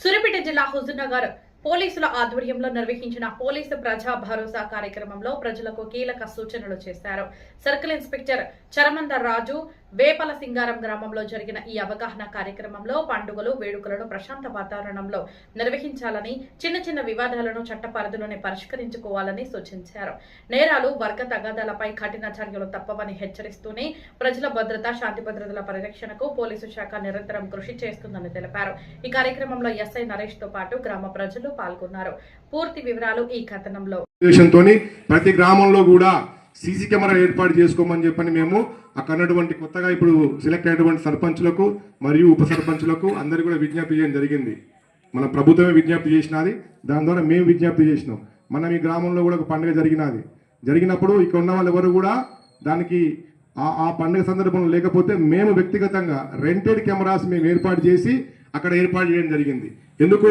సూర్యాపేట జిల్లా హుజూర్నగర్ పోలీసుల ఆధ్వర్యంలో నిర్వహించిన పోలీసు ప్రజా భరోసా కార్యక్రమంలో ప్రజలకు కీలక సూచనలు చేశారు. సర్కిల్ ఇన్స్పెక్టర్ చరమందర్ రాజు వేపల సింగారం గ్రామంలో జరిగిన ఈ అవగాహన కార్యక్రమంలో పండుగలు వేడుకలను ప్రశాంత వాతావరణంలో నిర్వహించాలని, చిన్న చిన్న వివాదాలను చట్ట పరిధిలోనే పరిష్కరించుకోవాలని సూచించారు. నేరాలు, వర్గ తగాదాలపై కఠిన చర్యలు తప్పవని హెచ్చరిస్తూనే ప్రజల భద్రత, శాంతి భద్రతల పరిరక్షణకు పోలీసు శాఖ నిరంతరం కృషి చేస్తుందని తెలిపారు. ఈ కార్యక్రమంలో ఎస్ఐ నరేష్ తో పాటు గ్రామ ప్రజలు పాల్గొన్నారు. పూర్తి వివరాలు ఈ కథనంలో. ప్రతి గ్రామంలో కూడా సీసీ కెమెరా ఏర్పాటు చేసుకోమని చెప్పని మేము అక్కడ ఉన్నటువంటి కొత్తగా ఇప్పుడు సెలెక్ట్ అయినటువంటి సర్పంచులకు మరియు ఉప సర్పంచులకు అందరికీ కూడా విజ్ఞప్తి చేయడం జరిగింది. మన ప్రభుత్వమే విజ్ఞప్తి చేసినది, దాని ద్వారా మేము విజ్ఞప్తి చేసినాం. మన ఈ గ్రామంలో కూడా ఒక పండుగ జరిగినప్పుడు ఇక్కడ ఉన్న వాళ్ళు ఎవరు కూడా దానికి ఆ పండుగ సందర్భంలో లేకపోతే మేము వ్యక్తిగతంగా రెంటెడ్ కెమెరాస్ మేము ఏర్పాటు చేసి అక్కడ ఏర్పాటు చేయడం జరిగింది. ఎందుకు?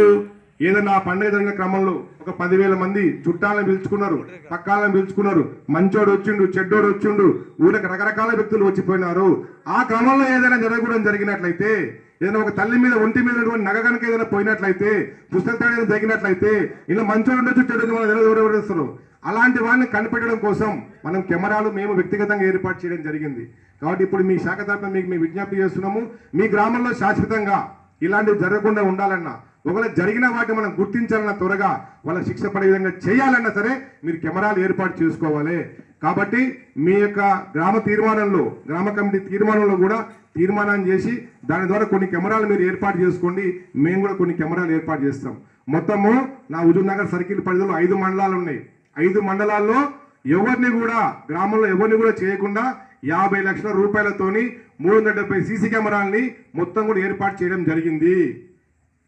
ఏదన్నా ఆ పండుగ జరిగిన క్రమంలో ఒక 10,000 మంది చుట్టాలను పిలుచుకున్నారు, పక్కాలను పిలుచుకున్నారు, మంచోడు వచ్చిండు, చెడ్డోడు వచ్చిండు, ఊళ్ళకి రకరకాల వ్యక్తులు వచ్చిపోయినారు. ఆ క్రమంలో ఏదైనా జరగడం జరిగినట్లయితే, ఏదైనా ఒక తల్లి మీద ఒంటి మీద నగ కనుక ఏదైనా పోయినట్లయితే, పుస్తకం ఏదైనా జరిగినట్లయితే, ఇలా మంచోడు ఉండొచ్చు, చెడు ఎవరెవరు అలాంటి వాళ్ళని కనిపెట్టడం కోసం మనం కెమెరాలు మేము వ్యక్తిగతంగా ఏర్పాటు చేయడం జరిగింది. కాబట్టి ఇప్పుడు మీ శాఖ తరఫున మీకు మేము విజ్ఞప్తి చేస్తున్నాము, మీ గ్రామంలో శాశ్వతంగా ఇలాంటివి జరగకుండా ఉండాలన్నా, ఒకవేళ జరిగిన వాటిని మనం గుర్తించాలన్నా, త్వరగా వాళ్ళ శిక్ష పడే విధంగా చేయాలన్నా సరే మీరు కెమెరాలు ఏర్పాటు చేసుకోవాలి. కాబట్టి మీ యొక్క గ్రామ కమిటీ తీర్మానంలో కూడా తీర్మానం చేసి దాని ద్వారా కొన్ని కెమెరాలు మీరు ఏర్పాటు చేసుకోండి. మేము కూడా కొన్ని కెమెరాలు ఏర్పాటు చేస్తాం. మొత్తము నా హుజూర్నగర్ సర్కిల్ పరిధిలో 5 మండలాలు ఉన్నాయి. 5 మండలాల్లో గ్రామంలో ఎవరిని కూడా చేయకుండా 50 లక్షల రూపాయలతోని 370 సీసీ కెమెరాలని మొత్తం కూడా ఏర్పాటు చేయడం జరిగింది.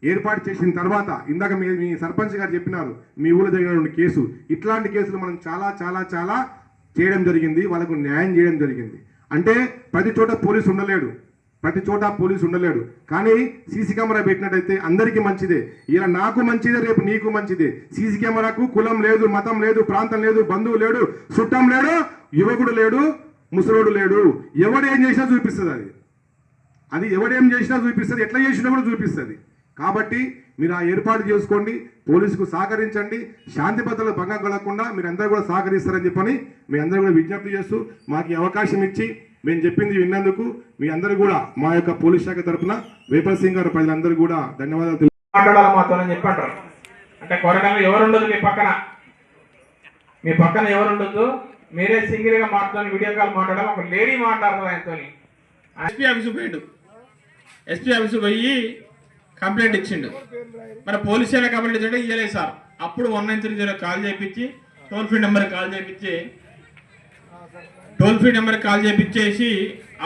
ఏర్పాటు చేసిన తర్వాత ఇందాక మీ సర్పంచ్ గారు చెప్పినారు, మీ ఊళ్ళో జరిగిన కేసు, ఇట్లాంటి కేసులు మనం చాలా చాలా చాలా చేయడం జరిగింది. వాళ్ళకు న్యాయం చేయడం జరిగింది. అంటే ప్రతి చోట పోలీసు ఉండలేడు, కానీ సీసీ కెమెరా పెట్టినట్టయితే అందరికీ మంచిదే. ఇలా నాకు మంచిదే, రేపు నీకు మంచిదే. సీసీ కెమెరాకు కులం లేదు, మతం లేదు, ప్రాంతం లేదు, బంధువు లేడు, చుట్టం లేడు, యువకుడు లేడు, ముసలోడు లేడు. ఎవడేం చేసినా చూపిస్తుంది. అది ఎవడేం చేసినా చూపిస్తుంది, ఎట్లా చేసినా కూడా చూపిస్తుంది. కాబట్టి మీరు ఆ ఏర్పాటు చేసుకోండి, పోలీసుకు సహకరించండి, శాంతి భద్రతలు భంగం కలగకుండా మీరు అందరూ కూడా సహకరిస్తారని చెప్పని మీ అందరూ కూడా విజ్ఞప్తి చేస్తూ మాకు ఈ అవకాశం ఇచ్చి మేము చెప్పింది విన్నందుకు మీ అందరూ కూడా మా యొక్క పోలీస్ శాఖ తరఫున వేపల్ సింగ్ గారు ప్రజలందరూ కూడా ధన్యవాదాలు మాట్లాడాలి మాతో అని చెప్పంటారు. అంటే కొరడంలో ఎవరుండదు, మీ పక్కన ఎవరుండదు, మీరే సింగిల్గా మాట్లాడాలి, వీడియో కాల్ మాట్లాడాలి. ఒక లేడీ మాట్లాడుతుంది ఆయనతో. ఎస్పీ ఆఫీసు పోయి కంప్లైంట్ ఇచ్చిండు. మరి పోలీస్ స్టేషన్ కంప్లైంట్ ఇచ్చిండే ఇవ్వలేదు సార్. అప్పుడు 193 కాల్ చేయించి టోల్ ఫ్రీ నెంబర్కి కాల్ చేయించేసి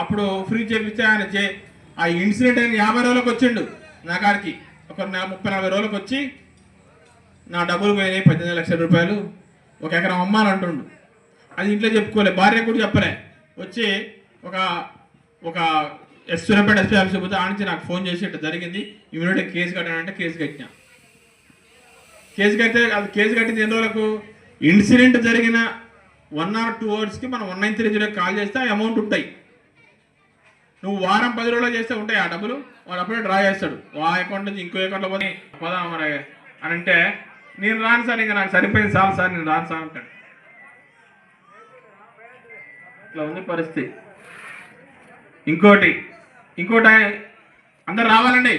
అప్పుడు ఫ్రీ చేపిస్తే ఆయన ఆ ఇన్సిడెంట్ అయిన 50 రోజులకు వచ్చిండు నా కాడికి. ఒక 30-40 రోజులకు వచ్చి నా డబ్బులు పోయినాయి 18 లక్షల రూపాయలు, 1 ఎకరం అమ్మాలంటుండు. అది ఇంట్లో చెప్పుకోలే, భార్య కూడా చెప్పలే. వచ్చి ఒక సూర్యాపేట ఎస్పీ ఆఫీస్ పోతే ఆనించి నాకు ఫోన్ చేసి ఇట్లా జరిగింది, ఇమీడియట్గా కేసు కట్టానంటే కేసు కట్టినా. కేసు కట్టింది ఎన్ని రోజులకు? ఇన్సిడెంట్ జరిగిన 1 or 2 అవర్స్కి మనం 193 కాల్ చేస్తే ఆ అమౌంట్ ఉంటాయి. నువ్వు వారం 10 రోజులు చేస్తే ఉంటాయి ఆ డబ్బులు. వాడు అప్పుడే డ్రా చేస్తాడు. ఆ అకౌంట్ నుంచి ఇంకో అకౌంట్లో పోతే పోదా మరి అని అంటే, నేను రాను సార్, ఇంకా నాకు సరిపోయింది చాలు సార్, నేను రాను సార్ అంటాడు. ఇట్లా ఉంది పరిస్థితి. ఇంకోటి అందరు రావాలండి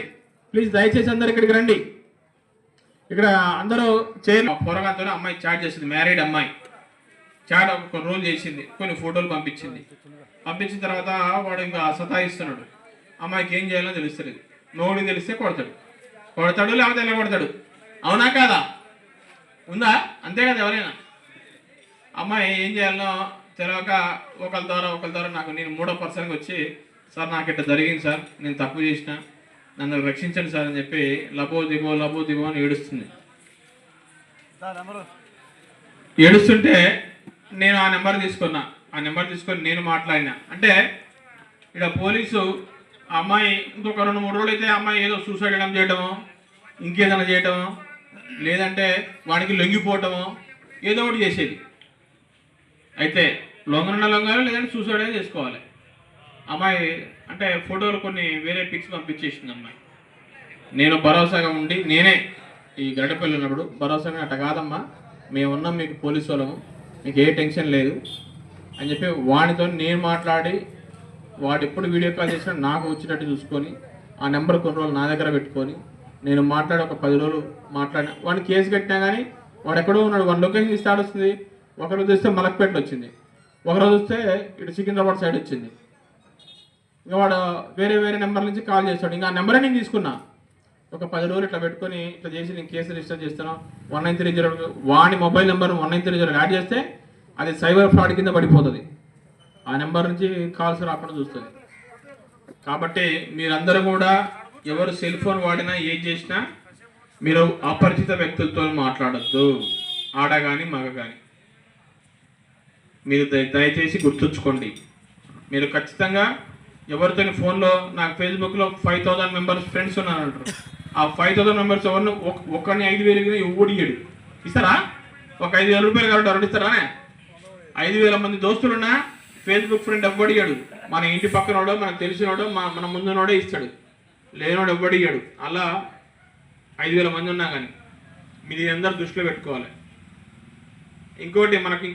ప్లీజ్, దయచేసి అందరు ఇక్కడికి రండి. ఇక్కడ అందరూ పొరగాతో అమ్మాయి చాట్ చేసింది, మ్యారీడ్ అమ్మాయి చాట్ ఒక రోజు చేసింది, కొన్ని ఫోటోలు పంపించిన తర్వాత వాడు ఇంకా సతాయిస్తున్నాడు. అమ్మాయికి ఏం చేయాలో తెలుస్తుంది. నోడికి తెలిస్తే కొడతాడు లేకపోతే ఎలా కొడతాడు. అవునా కాదా? ఉందా? అంతే కదా. ఎవరైనా అమ్మాయి ఏం చేయాలో తెలియక ఒకరి ద్వారా నేను 3వ పర్సన్కి వచ్చి, సార్ నాకు ఇట్లా జరిగింది సార్, నేను తప్పు చేసిన, నన్ను రక్షించండి సార్ అని చెప్పి లబో దిబో అని ఏడుస్తుంటే నేను ఆ నెంబర్ తీసుకొని నేను మాట్లాడినా. అంటే ఇక్కడ పోలీసు అమ్మాయి ఇంకొక 2-3 రోజులు అయితే అమ్మాయి ఏదో సూసైడ్ చేయడమో, ఇంకేదైనా చేయటమో, లేదంటే వాడికి లొంగిపోవటమో ఏదో ఒకటి చేసేది. అయితే లొంగాలి, లేదంటే సూసైడ్ చేసుకోవాలి. అమ్మాయి అంటే ఫోటోలు కొన్ని వేరే పిక్స్ పంపించేసింది అమ్మాయి. నేను భరోసాగా ఉండి నేనే ఈ గడ్డపల్లి ఉన్నప్పుడు భరోసాగా అట్ట కాదమ్మా, మేము ఉన్నాం మీకు పోలీసు వాళ్ళము, మీకు ఏ టెన్షన్ లేదు అని చెప్పి వాడితో నేను మాట్లాడి, వాడు ఎప్పుడు వీడియో కాల్ చేసినా నాకు వచ్చినట్టు చూసుకొని ఆ నెంబర్ కొన్ని రోజులు నా దగ్గర పెట్టుకొని నేను మాట్లాడి ఒక 10 రోజులు మాట్లాడినా. వాడిని కేసు కట్టినా కానీ వాడు ఎక్కడో ఉన్నాడు, వాడి లొకేషన్ ఇస్తే వస్తుంది. ఒకరోజు వస్తే మలక్పేట వచ్చింది, ఒకరోజు వస్తే ఇటు సికింద్రాబాద్ సైడ్ వచ్చింది. ఇంకా వాడు వేరే వేరే నెంబర్ నుంచి కాల్ చేస్తాడు. ఇంకా ఆ నెంబరే నేను తీసుకున్నా. ఒక 10 రోజులు ఇట్లా పెట్టుకొని ఇట్లా చేసి నేను కేసు రిజిస్టర్ చేస్తాను. 1930 వాడి మొబైల్ నెంబర్ 1930 యాడ్ చేస్తే అది సైబర్ ఫ్రాడ్ కింద పడిపోతుంది. ఆ నెంబర్ నుంచి కాల్స్ రాకుండా చూస్తుంది. కాబట్టి మీరందరూ కూడా ఎవరు సెల్ ఫోన్ వాడినా ఏం చేసినా మీరు అపరిచిత వ్యక్తులతో మాట్లాడద్దు, ఆడ కానీ మగ కానీ. మీరు దయచేసి గుర్తుంచుకోండి. మీరు ఖచ్చితంగా ఎవరితో ఫోన్లో, నాకు ఫేస్బుక్లో 5000 మెంబర్స్ ఫ్రెండ్స్ ఉన్నారంటారు. ఆ 5000 మెంబర్స్ ఎవరిని ఒక్కరిని 5,000 ఓడియాడు ఇస్తారా? ఒక 5,000 రూపాయలు కాబట్టి ఎవరు ఇస్తారా? 5,000 మంది దోస్తులున్నా ఫేస్బుక్ ఫ్రెండ్ ఎవ్వడిగాడు. మన ఇంటి పక్కనోడో, మనకు తెలిసినోడో, మన ముందునోడే ఇస్తాడు. లేనోడు ఎవ్వడిగాడు. అలా 5,000 మంది ఉన్నా కానీ మీరు అందరు దృష్టిలో పెట్టుకోవాలి. ఇంకోటి మనకి